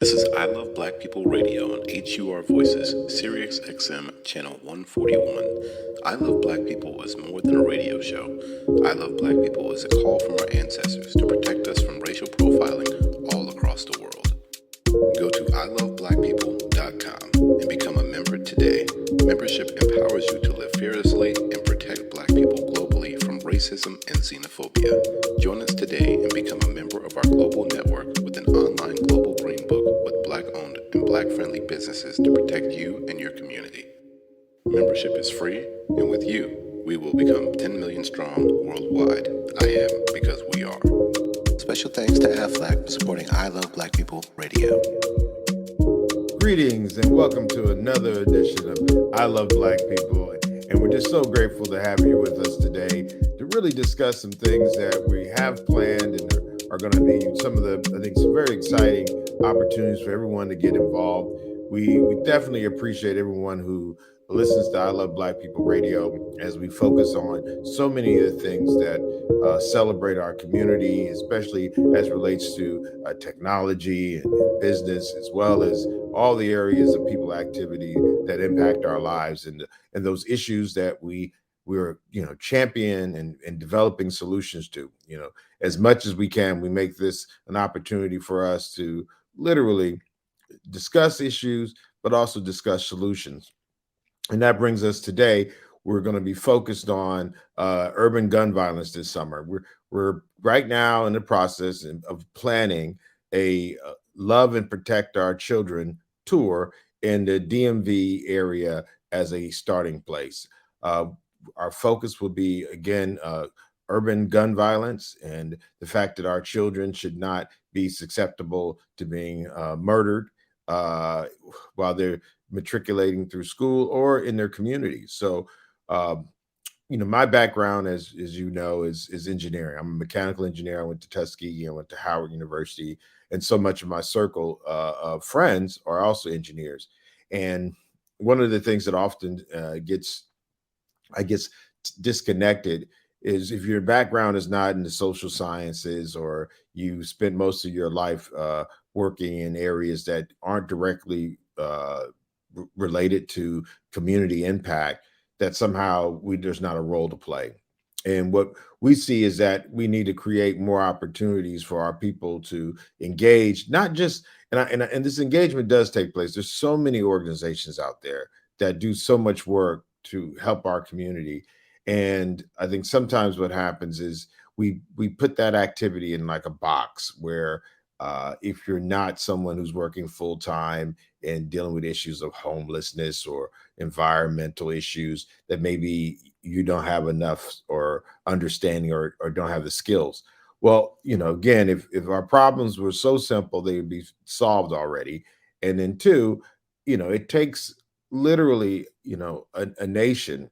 This is I Love Black People Radio on HUR Voices, Sirius XM Channel 141. I Love Black People is more than a radio show. I Love Black People is a call from our ancestors to protect us from racial profiling all across the world. Go to iloveblackpeople.com and become a member today. Membership empowers you to live fearlessly and protect Black people globally from racism and xenophobia. Join us today and become a member of our global network with an online global green book with Black-owned and Black-friendly businesses to protect you and your community. Membership is free, and with you, we will become 10 million strong worldwide. I am because we are. Special thanks to Aflac for supporting I Love Black People Radio. Greetings and welcome to another edition of I Love Black People. And we're just so grateful to have you with us today to really discuss some things that we have planned and are going to be some of the, I think, some very exciting opportunities for everyone to get involved. We definitely appreciate everyone who listens to I Love Black People Radio as we focus on so many of the things that celebrate our community, especially as it relates to technology and business, as well as all the areas of people activity that impact our lives and those issues that we're champion and developing solutions to. As much as we can, we make this an opportunity for us to literally discuss issues, but also discuss solutions. And that brings us today. We're going to be focused on urban gun violence this summer. We're right now in the process of planning a Love and Protect Our Children tour in the DMV area as a starting place. Our focus will be, again, urban gun violence and the fact that our children should not be susceptible to being murdered while they're matriculating through school or in their communities. So, my background, as you know, is engineering. I'm a mechanical engineer. I went to Tuskegee. I went to Howard University, and so much of my circle of friends are also engineers. And one of the things that often gets disconnected is if your background is not in the social sciences or you spent most of your life working in areas that aren't directly related to community impact, that somehow there's not a role to play. And what we see is that we need to create more opportunities for our people to engage, not just, and this engagement does take place. There's so many organizations out there that do so much work to help our community. And I think sometimes what happens is we put that activity in like a box where if you're not someone who's working full time and dealing with issues of homelessness or environmental issues, that maybe you don't have enough or understanding or don't have the skills. Well, again, if our problems were so simple, they would be solved already. And then two, it takes literally, a nation.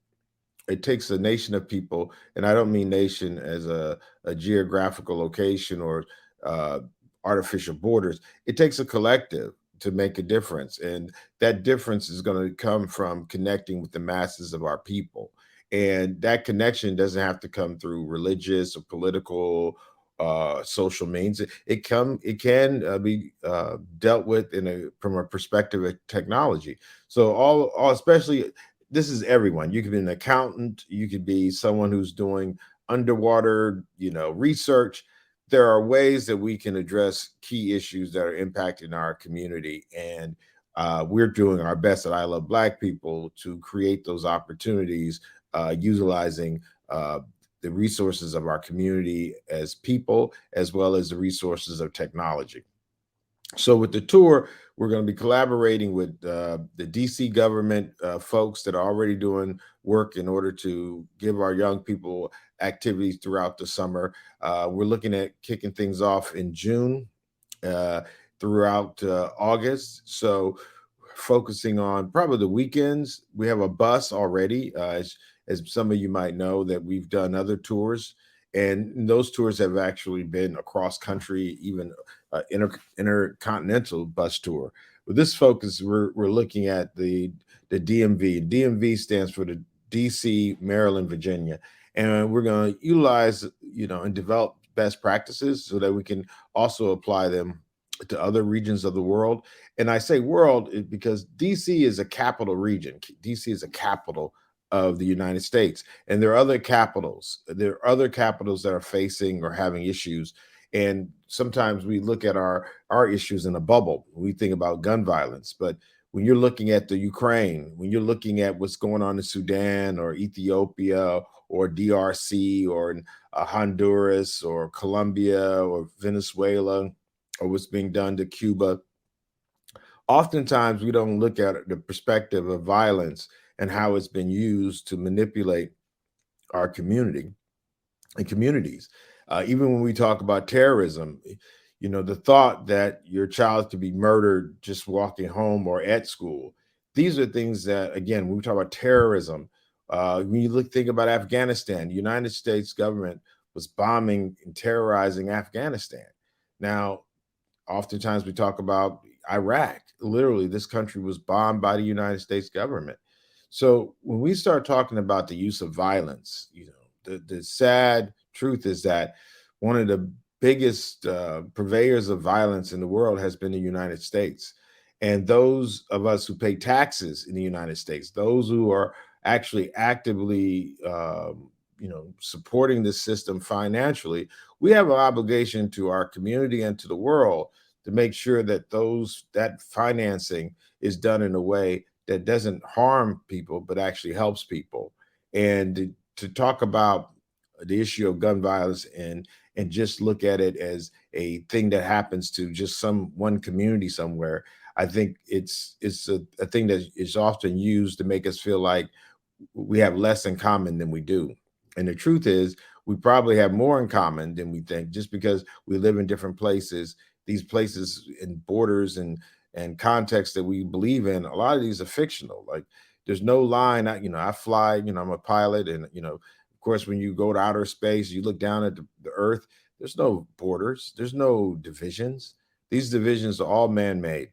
It takes a nation of people, and I don't mean nation as a geographical location or uh, artificial borders. It takes a collective to make a difference, and that difference is going to come from connecting with the masses of our people. And that connection doesn't have to come through religious or political social means. It can be dealt with from a perspective of technology. So all especially, this is everyone. You could be an accountant, you could be someone who's doing underwater, research. There are ways that we can address key issues that are impacting our community. And we're doing our best at I Love Black People to create those opportunities, utilizing the resources of our community as people, as well as the resources of technology. So with the tour, we're going to be collaborating with the DC government folks that are already doing work in order to give our young people activities throughout the summer. We're looking at kicking things off in June throughout August. So focusing on probably the weekends. We have a bus already, as some of you might know, that we've done other tours. And those tours have actually been across country, even intercontinental bus tour. With this focus, we're looking at the DMV. DMV stands for the DC, Maryland, Virginia, and we're going to utilize and develop best practices so that we can also apply them to other regions of the world. And I say world because DC is a capital region. DC is a capital of the United States. And there are other capitals. There are other capitals that are facing or having issues. And sometimes we look at our issues in a bubble. We think about gun violence, but when you're looking at the Ukraine, when you're looking at what's going on in Sudan or Ethiopia or DRC or in Honduras or Colombia or Venezuela, or what's being done to Cuba, oftentimes we don't look at the perspective of violence and how it's been used to manipulate our community and communities. Even when we talk about terrorism, the thought that your child could be murdered just walking home or at school, these are things that, again, when we talk about terrorism, when you think about Afghanistan, the United States government was bombing and terrorizing Afghanistan. Now, oftentimes we talk about Iraq. Literally, this country was bombed by the United States government. So when we start talking about the use of violence, the sad truth is that one of the biggest purveyors of violence in the world has been the United States. And those of us who pay taxes in the United States, those who are actually actively, supporting this system financially, we have an obligation to our community and to the world to make sure that that financing is done in a way that doesn't harm people, but actually helps people. And to talk about the issue of gun violence and just look at it as a thing that happens to just one community somewhere, I think it's a thing that is often used to make us feel like we have less in common than we do. And the truth is, we probably have more in common than we think, just because we live in different places. These places and borders and contexts that we believe in, a lot of these are fictional. Like, there's no line. I fly. I'm a pilot, and of course, when you go to outer space, you look down at the Earth. There's no borders. There's no divisions. These divisions are all man-made,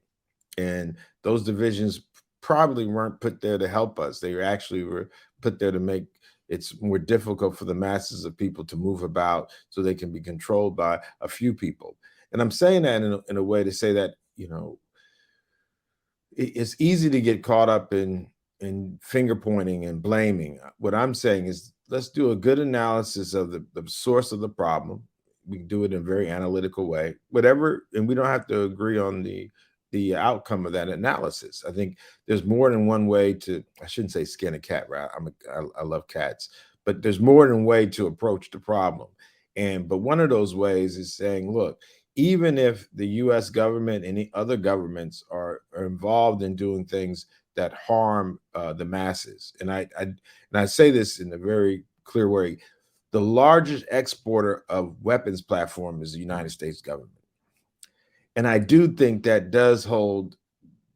and those divisions probably weren't put there to help us. They actually were put there to make it's more difficult for the masses of people to move about so they can be controlled by a few people. And I'm saying that in a way to say that, it's easy to get caught up in finger pointing and blaming. What I'm saying is, let's do a good analysis of the source of the problem. We can do it in a very analytical way, whatever, and we don't have to agree on the outcome of that analysis. I think there's more than one way to, I shouldn't say skin a cat, right? I love cats, but there's more than one way to approach the problem. But one of those ways is saying, look, even if the US government and the other governments are involved in doing things that harm the masses, and I say this in a very clear way, the largest exporter of weapons platform is the United States government. And I do think that does hold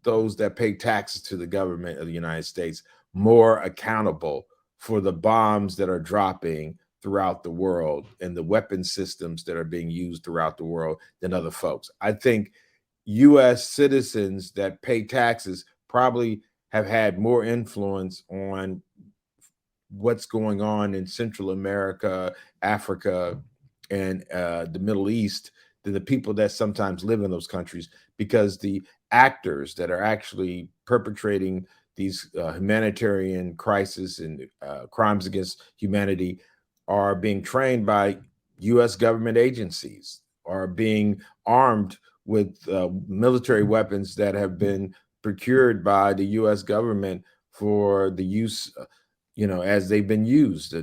those that pay taxes to the government of the United States more accountable for the bombs that are dropping throughout the world and the weapon systems that are being used throughout the world than other folks. I think US citizens that pay taxes probably have had more influence on what's going on in Central America, Africa, and the Middle East than the people that sometimes live in those countries, because the actors that are actually perpetrating these humanitarian crises and crimes against humanity are being trained by U.S. government agencies, are being armed with military weapons that have been procured by the U.S. government for the use, as they've been used.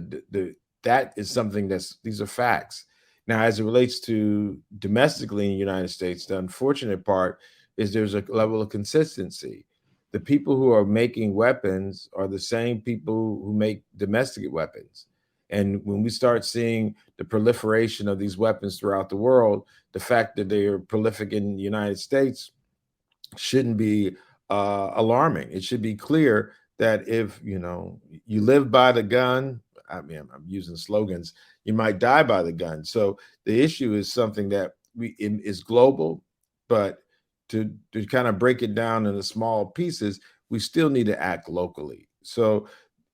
That is something these are facts. Now, as it relates to domestically in the United States, the unfortunate part is there's a level of consistency. The people who are making weapons are the same people who make domestic weapons. And when we start seeing the proliferation of these weapons throughout the world, the fact that they are prolific in the United States shouldn't be alarming. It should be clear that if you live by the gun, I mean, I'm using slogans, you might die by the gun. So the issue is something that is global, but to kind of break it down into small pieces, we still need to act locally. So,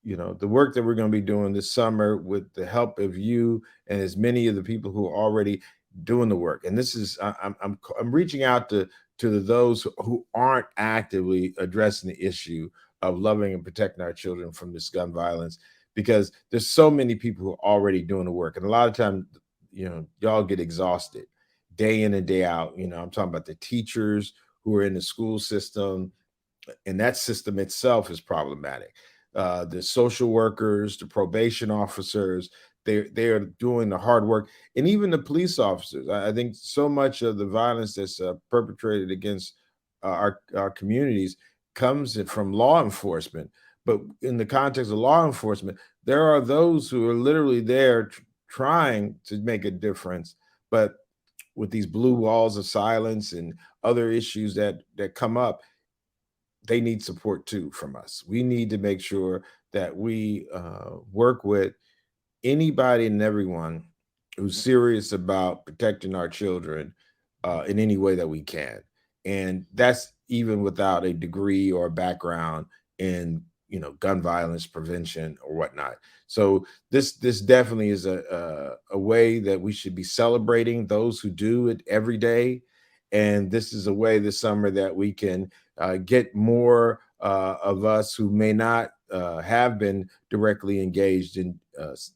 the work that we're going to be doing this summer with the help of you and as many of the people who are already doing the work. And this is I'm reaching out to those who aren't actively addressing the issue of loving and protecting our children from this gun violence, because there's so many people who are already doing the work. And a lot of times, y'all get exhausted day in and day out. I'm talking about the teachers who are in the school system, and that system itself is problematic. The social workers, the probation officers, they are doing the hard work, and even the police officers. I think so much of the violence that's perpetrated against our communities comes from law enforcement. But in the context of law enforcement, there are those who are literally there trying to make a difference, but with these blue walls of silence and other issues that come up, they need support too from us. We need to make sure that we work with anybody and everyone who's serious about protecting our children in any way that we can. And that's even without a degree or a background in gun violence prevention or whatnot. So this definitely is a way that we should be celebrating those who do it every day. And this is a way this summer that we can get more of us who may not have been directly engaged in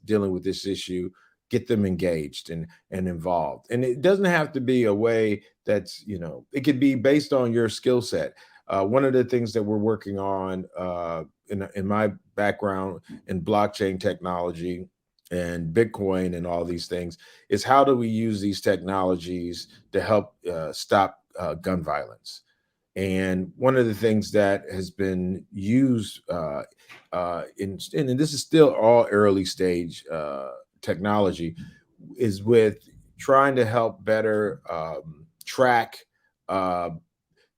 dealing with this issue, get them engaged and involved. And it doesn't have to be a way that's, it could be based on your skill set. One of the things that we're working on in my background in blockchain technology and Bitcoin and all these things is, how do we use these technologies to help stop gun violence? And one of the things that has been used and this is still all early stage technology, is with trying to help better track the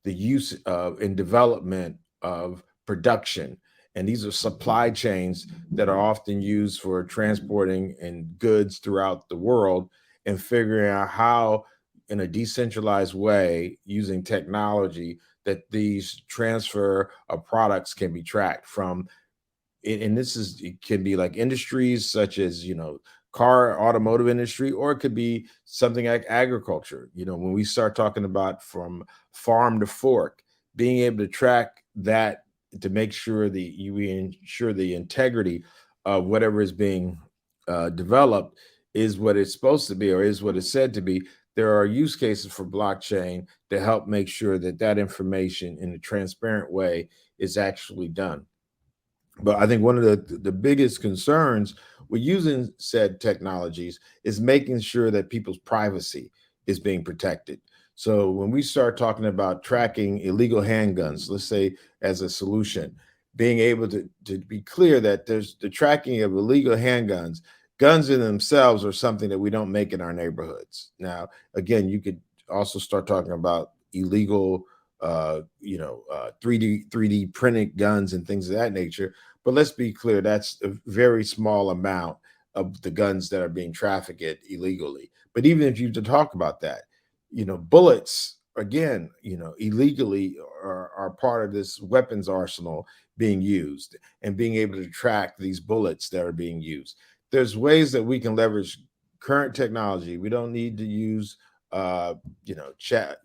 use of and development of production. And these are supply chains that are often used for transporting and goods throughout the world, and figuring out how, in a decentralized way, using technology, that these transfer of products can be tracked from. And it can be like industries such as car automotive industry, or it could be something like agriculture. When we start talking about from farm to fork, being able to track that to make sure we ensure the integrity of whatever is being developed is what it's supposed to be, or is what it's said to be. There are use cases for blockchain to help make sure that information in a transparent way is actually done. But I think one of the biggest concerns with using said technologies is making sure that people's privacy is being protected. So when we start talking about tracking illegal handguns, let's say as a solution, being able to be clear that there's the tracking of illegal handguns, guns in themselves are something that we don't make in our neighborhoods. Now, again, you could also start talking about illegal 3D printed guns and things of that nature. But let's be clear, that's a very small amount of the guns that are being trafficked illegally. But even if you to talk about that, bullets again, illegally are part of this weapons arsenal being used, and being able to track these bullets that are being used. There's ways that we can leverage current technology. We don't need to use chat,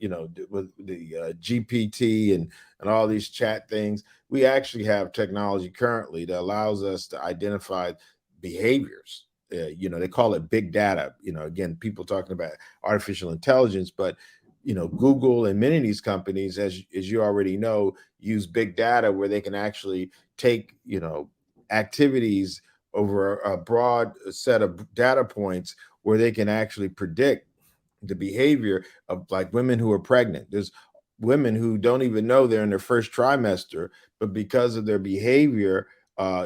with the GPT and all these chat things. We actually have technology currently that allows us to identify behaviors. They call it big data. Again, people talking about artificial intelligence, but Google and many of these companies, as you already know, use big data where they can actually take activities over a broad set of data points, where they can actually predict the behavior of, like, women who are pregnant. There's women who don't even know they're in their first trimester, but because of their behavior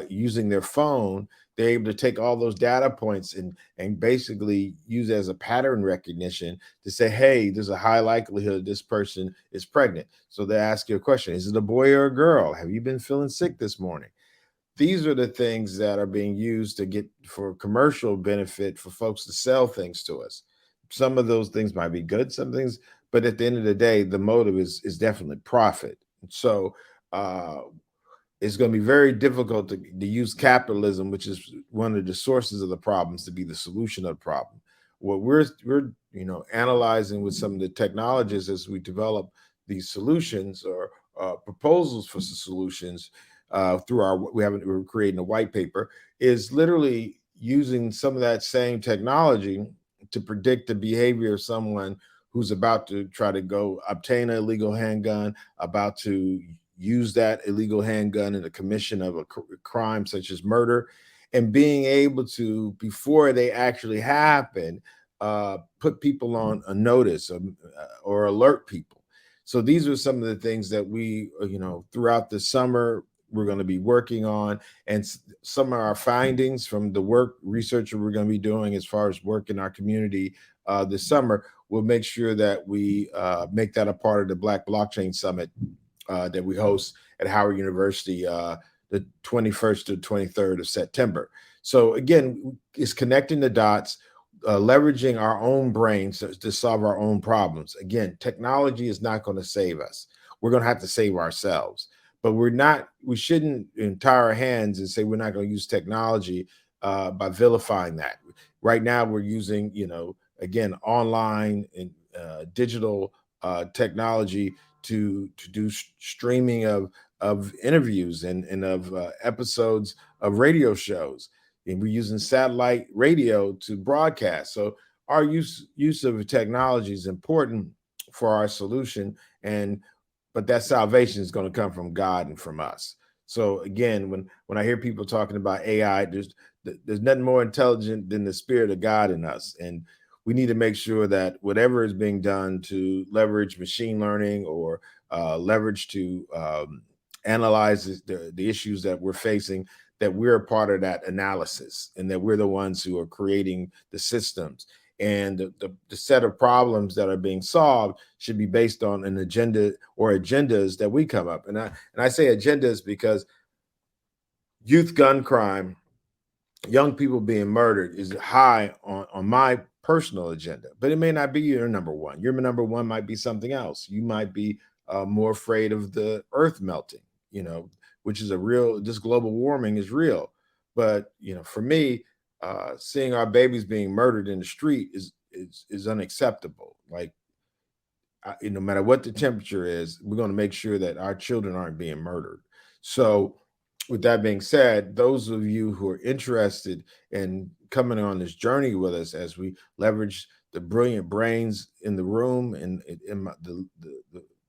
using their phone, they're able to take all those data points and basically use it as a pattern recognition to say, hey, there's a high likelihood this person is pregnant. So they ask you a question: is it a boy or a girl? Have you been feeling sick this morning? These are the things that are being used to get for commercial benefit for folks to sell things to us. Some of those things might be good, some things, but at the end of the day, the motive is definitely profit. So uh, it's going to be very difficult to use capitalism, which is one of the sources of the problems, to be the solution of the problem. what we're analyzing with some of the technologists as we develop these solutions or proposals for solutions through our we're creating a white paper, is literally using some of that same technology to predict the behavior of someone who's about to try to go obtain an illegal handgun, about to use that illegal handgun in the commission of a crime such as murder, and being able to, before they actually happen, put people on a notice or alert people. So these are some of the things that we, throughout the summer, we're going to be working on. And some of our findings from the work research that we're going to be doing as far as work in our community this summer, we'll make sure that we make that a part of the Black Blockchain Summit that we host at Howard University the 21st to 23rd of September. So again, it's connecting the dots, leveraging our own brains to solve our own problems. Again, technology is not going to save us. We're going to have to save ourselves. But we shouldn't tie our hands and say we're not going to use technology by vilifying that. Right now, we're using, again, online and digital technology to do streaming of interviews and of episodes of radio shows. And we're using satellite radio to broadcast. So our use of technology is important for our solution, but that salvation is going to come from God and from us. So again, when I hear people talking about AI, there's nothing more intelligent than the spirit of God in us. And we need to make sure that whatever is being done to leverage machine learning or leverage to analyze the issues that we're facing, that we're a part of that analysis and that we're the ones who are creating the systems. And the set of problems that are being solved should be based on an agenda or agendas that we come up. And I say agendas because youth gun crime, young people being murdered, is high on my personal agenda, but it may not be your number one. Your number one might be something else. You might be more afraid of the earth melting, which is this global warming is real. But, for me, seeing our babies being murdered in the street is unacceptable. Like, no matter what the temperature is, we're going to make sure that our children aren't being murdered. So with that being said, those of you who are interested in coming on this journey with us as we leverage the brilliant brains in the room and the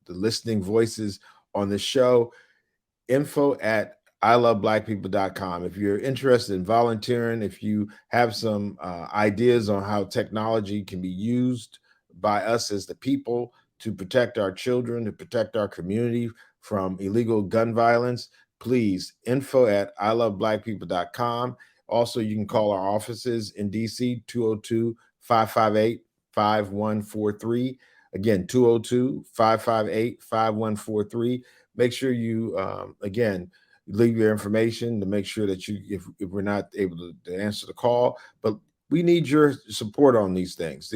listening voices on the show, info at iloveblackpeople.com. If you're interested in volunteering, if you have some ideas on how technology can be used by us as the people to protect our children, to protect our community from illegal gun violence, please, info at iloveblackpeople.com. Also, you can call our offices in DC, 202-558-5143. Again, 202-558-5143. Make sure you, again, leave your information to make sure that if we're not able to answer the call, but we need your support on these things.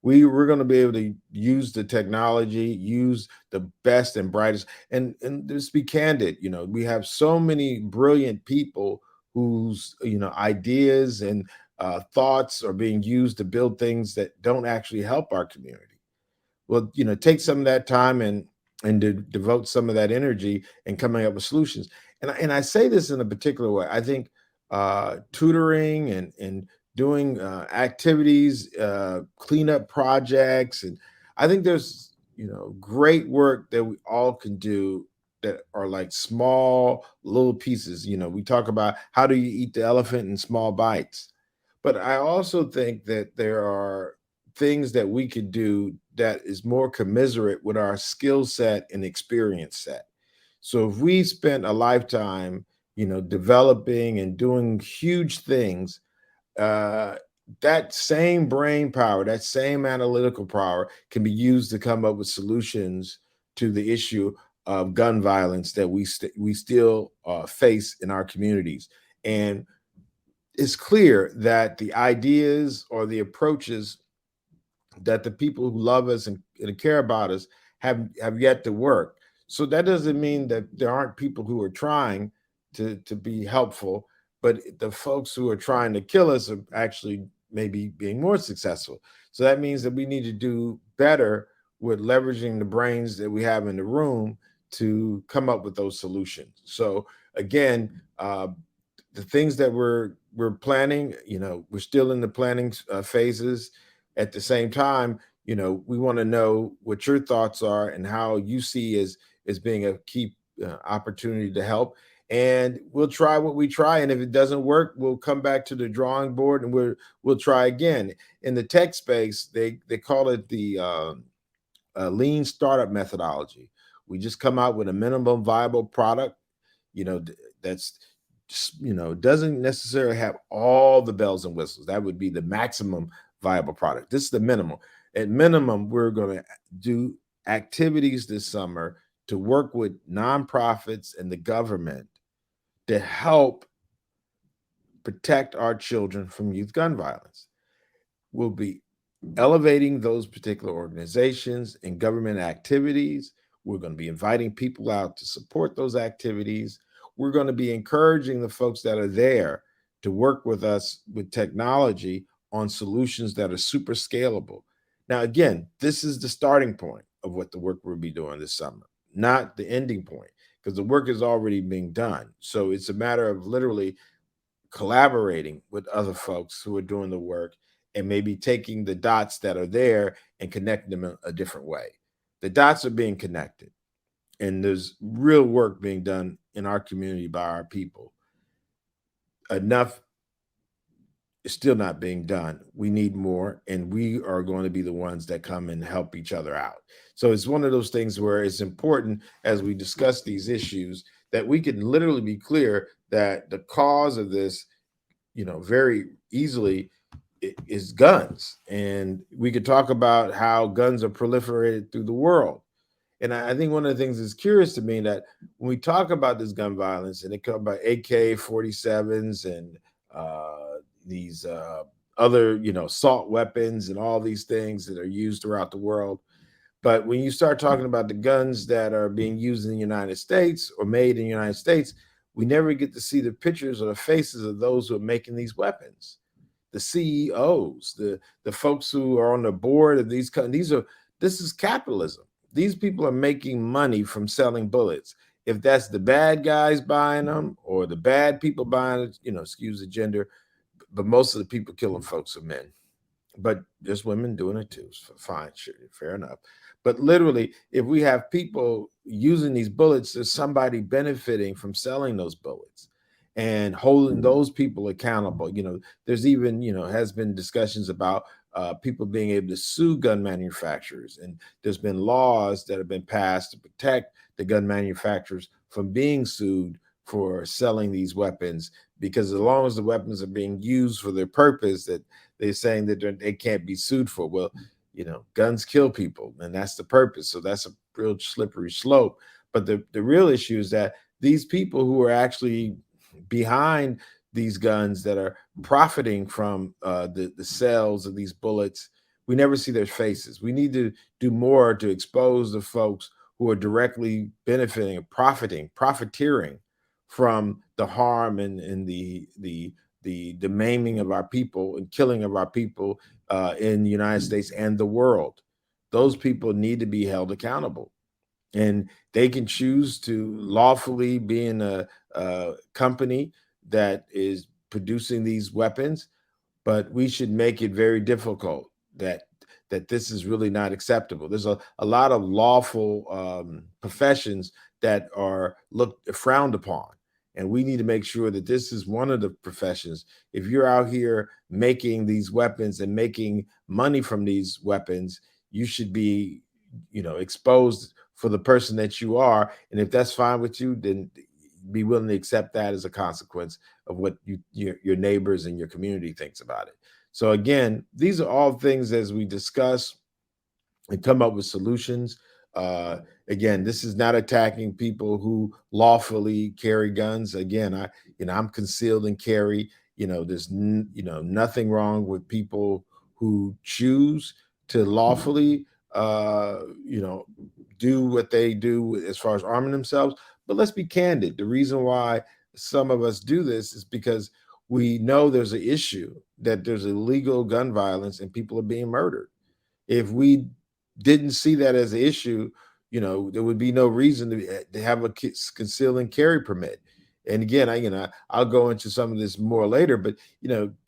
We're going to be able to use the technology, use the best and brightest, and just be candid. We have so many brilliant people whose ideas and thoughts are being used to build things that don't actually help our community. Well, take some of that time and to devote some of that energy in coming up with solutions. And I say this in a particular way. I think tutoring and doing activities, cleanup projects, and I think there's great work that we all can do that are like small little pieces. We talk about how do you eat the elephant in small bites, but I also think that there are things that we could do that is more commiserate with our skill set and experience set. So if we spent a lifetime, developing and doing huge things, that same brain power, that same analytical power can be used to come up with solutions to the issue of gun violence that we still face in our communities. And it's clear that the ideas or the approaches that the people who love us and care about us have yet to work. So that doesn't mean that there aren't people who are trying to be helpful, but the folks who are trying to kill us are actually maybe being more successful. So that means that we need to do better with leveraging the brains that we have in the room to come up with those solutions. So again, the things that we're planning, we're still in the planning phases. At the same time, we want to know what your thoughts are and how you see as being a key opportunity to help. And we'll try what we try, and if it doesn't work, we'll come back to the drawing board and we'll try again. In the tech space, they call it the lean startup methodology. We just come out with a minimum viable product, that's doesn't necessarily have all the bells and whistles. That would be the maximum viable product. This is the minimum. At minimum, we're going to do activities this summer to work with nonprofits and the government to help protect our children from youth gun violence. We'll be elevating those particular organizations and government activities. We're going to be inviting people out to support those activities. We're going to be encouraging the folks that are there to work with us with technology on solutions that are super scalable. Now, again, this is the starting point of what the work we'll be doing this summer, not the ending point, because the work is already being done. So it's a matter of literally collaborating with other folks who are doing the work and maybe taking the dots that are there and connecting them in a different way. The dots are being connected, and there's real work being done in our community by our people. Enough is still not being done. We need more, and we are going to be the ones that come and help each other out. So it's one of those things where it's important as we discuss these issues that we can literally be clear that the cause of this, very easily is guns. And we could talk about how guns are proliferated through the world. And I think one of the things that's curious to me that when we talk about this gun violence and it comes by AK-47s and these other, assault weapons and all these things that are used throughout the world. But when you start talking about the guns that are being used in the United States or made in the United States, we never get to see the pictures or the faces of those who are making these weapons. The CEOs, the folks who are on the board of these this is capitalism. These people are making money from selling bullets. If that's the bad guys buying them or the bad people buying it, excuse the gender, but most of the people killing folks are men. But there's women doing it too. So fine, sure, fair enough. But literally, if we have people using these bullets, there's somebody benefiting from selling those bullets and holding those people accountable. There's even, has been discussions about people being able to sue gun manufacturers. And there's been laws that have been passed to protect the gun manufacturers from being sued for selling these weapons, because as long as the weapons are being used for their purpose that they're saying that they can't be sued for. Well, guns kill people, and that's the purpose. So that's a real slippery slope. But the real issue is that these people who are actually behind these guns that are profiting from the sales of these bullets, we never see their faces. We need to do more to expose the folks who are directly benefiting, profiteering from the harm and the maiming of our people and killing of our people in the United States and the world. Those people need to be held accountable, and they can choose to lawfully be in a company that is producing these weapons, but we should make it very difficult that this is really not acceptable. There's a lot of lawful professions that are frowned upon. And we need to make sure that this is one of the professions. If you're out here making these weapons and making money from these weapons, you should be, exposed for the person that you are. And if that's fine with you, then be willing to accept that as a consequence of what your neighbors and your community thinks about it. So again, these are all things as we discuss and come up with solutions. Again, this is not attacking people who lawfully carry guns. Again, I'm concealed and carry. There's nothing wrong with people who choose to lawfully, do what they do as far as arming themselves. But let's be candid. The reason why some of us do this is because we know there's an issue that there's illegal gun violence and people are being murdered. If we didn't see that as an issue, there would be no reason to have a conceal and carry permit. And again, I'll go into some of this more later, but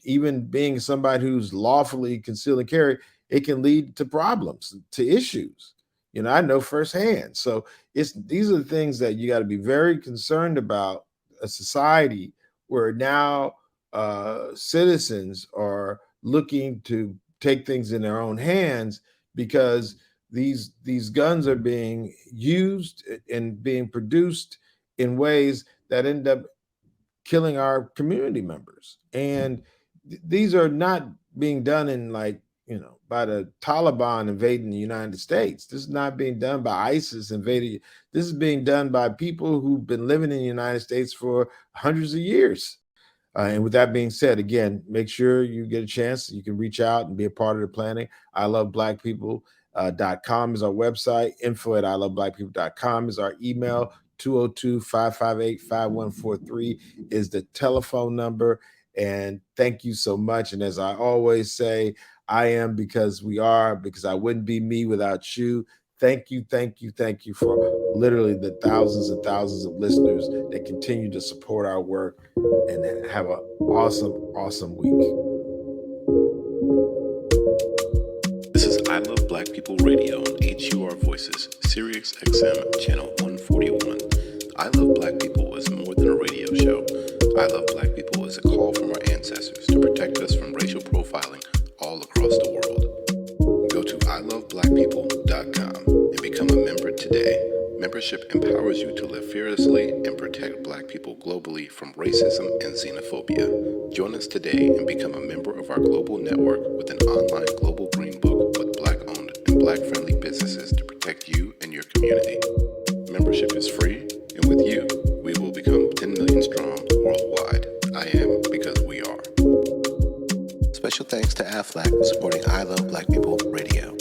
even being somebody who's lawfully conceal and carry, it can lead to problems, to issues. I know firsthand. So these are the things that you got to be very concerned about. A society where now citizens are looking to take things in their own hands because these guns are being used and being produced in ways that end up killing our community members. And these are not being done in by the Taliban invading the United States. This is not being done by ISIS invading. This is being done by people who've been living in the United States for hundreds of years. And with that being said, again, make sure you get a chance. You can reach out and be a part of the planning. iloveblackpeople.com is our website. info@iloveblackpeople.com is our email. 202-558-5143 is the telephone number. And thank you so much. And as I always say, I am because we are, because I wouldn't be me without you. Thank you for literally the thousands and thousands of listeners that continue to support our work, and have an awesome week. This is I Love Black People Radio on HUR Voices, Sirius XM, channel 141. I Love Black People is more than a radio show. I Love Black People is a call from our ancestors to protect us from racial profiling all across the world. Go to iloveblackpeople.com and become a member today. Membership empowers you to live fearlessly and protect Black people globally from racism and xenophobia. Join us today and become a member of our global network with an online global green book with Black-owned and Black-friendly businesses to protect you and your community. Membership is free, and with you, we will become 10 million strong worldwide. I am because we are. Special thanks to Aflac for supporting I Love Black People Radio.